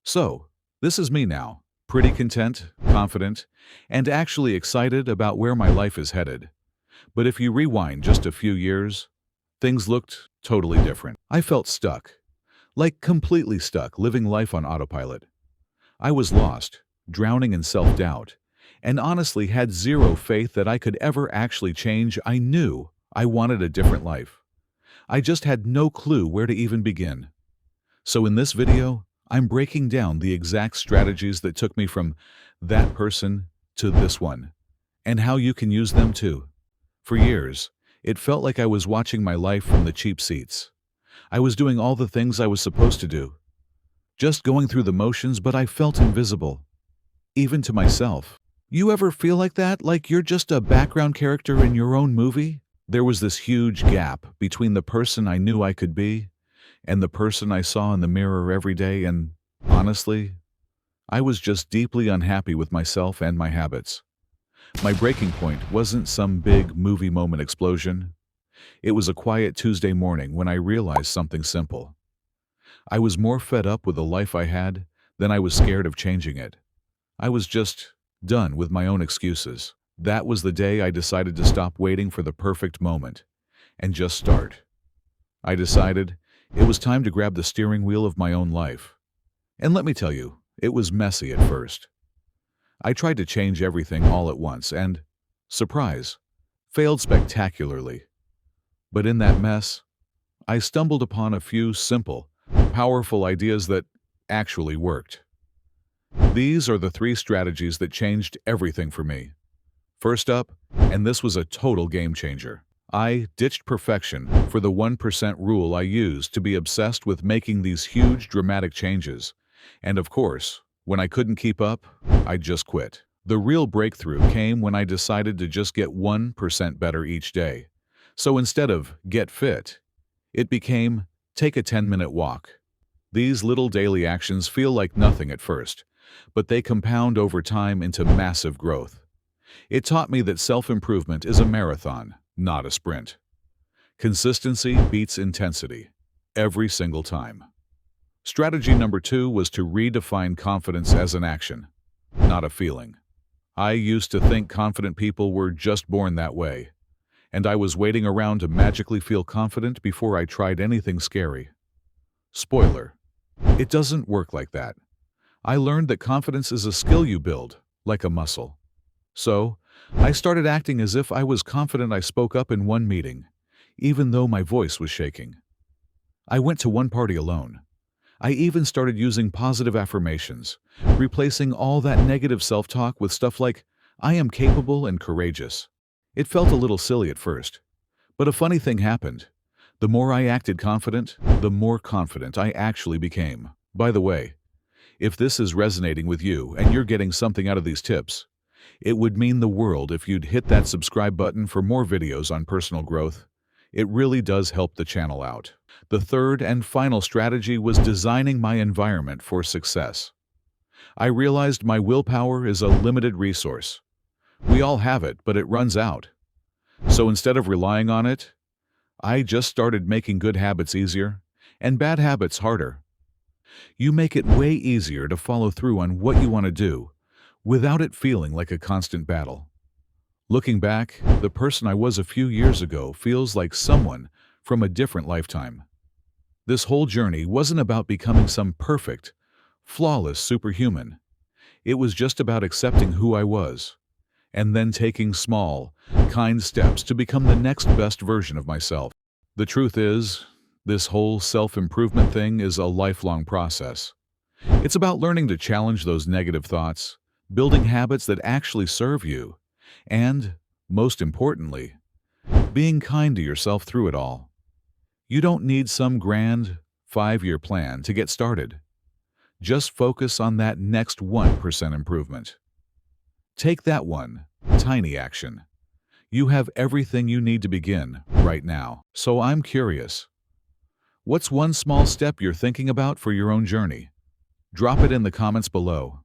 So, this is me now, pretty content, confident, and actually excited about where my life is headed. But if you rewind just a few years, things looked totally different. I felt stuck, like completely stuck, living life on autopilot. I was lost, drowning in self-doubt, and honestly had zero faith that I could ever actually change. I knew I wanted a different life. I just had no clue where to even begin. So in this video, I'm breaking down the exact strategies that took me from that person to this one, and how you can use them too. For years, it felt like I was watching my life from the cheap seats. I was doing all the things I was supposed to do, just going through the motions, but I felt invisible, even to myself. You ever feel like that, like you're just a background character in your own movie? There was this huge gap between the person I knew I could be and the person I saw in the mirror every day, and honestly, I was just deeply unhappy with myself and my habits. My breaking point wasn't some big movie moment explosion. It was a quiet Tuesday morning when I realized something simple. I was more fed up with the life I had than I was scared of changing it. I was just done with my own excuses. That was the day I decided to stop waiting for the perfect moment and just start. I decided it was time to grab the steering wheel of my own life. And let me tell you, it was messy at first. I tried to change everything all at once and, surprise, failed spectacularly. But in that mess, I stumbled upon a few simple, powerful ideas that actually worked. These are the 3 strategies that changed everything for me. First up, and this was a total game changer, I ditched perfection for the 1% rule. I used to be obsessed with making these huge, dramatic changes. And of course, when I couldn't keep up, I just quit. The real breakthrough came when I decided to just get 1% better each day. So instead of get fit, it became take a 10-minute walk. These little daily actions feel like nothing at first, but they compound over time into massive growth. It taught me that self-improvement is a marathon, not a sprint. Consistency beats intensity, every single time. Strategy number 2 was to redefine confidence as an action, not a feeling. I used to think confident people were just born that way, and I was waiting around to magically feel confident before I tried anything scary. Spoiler, it doesn't work like that. I learned that confidence is a skill you build, like a muscle. So, I started acting as if I was confident. I spoke up in one meeting, even though my voice was shaking. I went to one party alone. I even started using positive affirmations, replacing all that negative self-talk with stuff like, I am capable and courageous. It felt a little silly at first, but a funny thing happened. The more I acted confident, the more confident I actually became. By the way, if this is resonating with you and you're getting something out of these tips, it would mean the world if you'd hit that subscribe button for more videos on personal growth. It really does help the channel out. The third and final strategy was designing my environment for success. I realized my willpower is a limited resource. We all have it, but it runs out. So instead of relying on it, I just started making good habits easier and bad habits harder. You make it way easier to follow through on what you want to do without it feeling like a constant battle. Looking back, the person I was a few years ago feels like someone from a different lifetime. This whole journey wasn't about becoming some perfect, flawless superhuman. It was just about accepting who I was, and then taking small, kind steps to become the next best version of myself. The truth is, this whole self-improvement thing is a lifelong process. It's about learning to challenge those negative thoughts, building habits that actually serve you, and, most importantly, being kind to yourself through it all. You don't need some grand 5-year plan to get started. Just focus on that next 1% improvement. Take that one tiny action. You have everything you need to begin right now. So I'm curious, what's one small step you're thinking about for your own journey? Drop it in the comments below.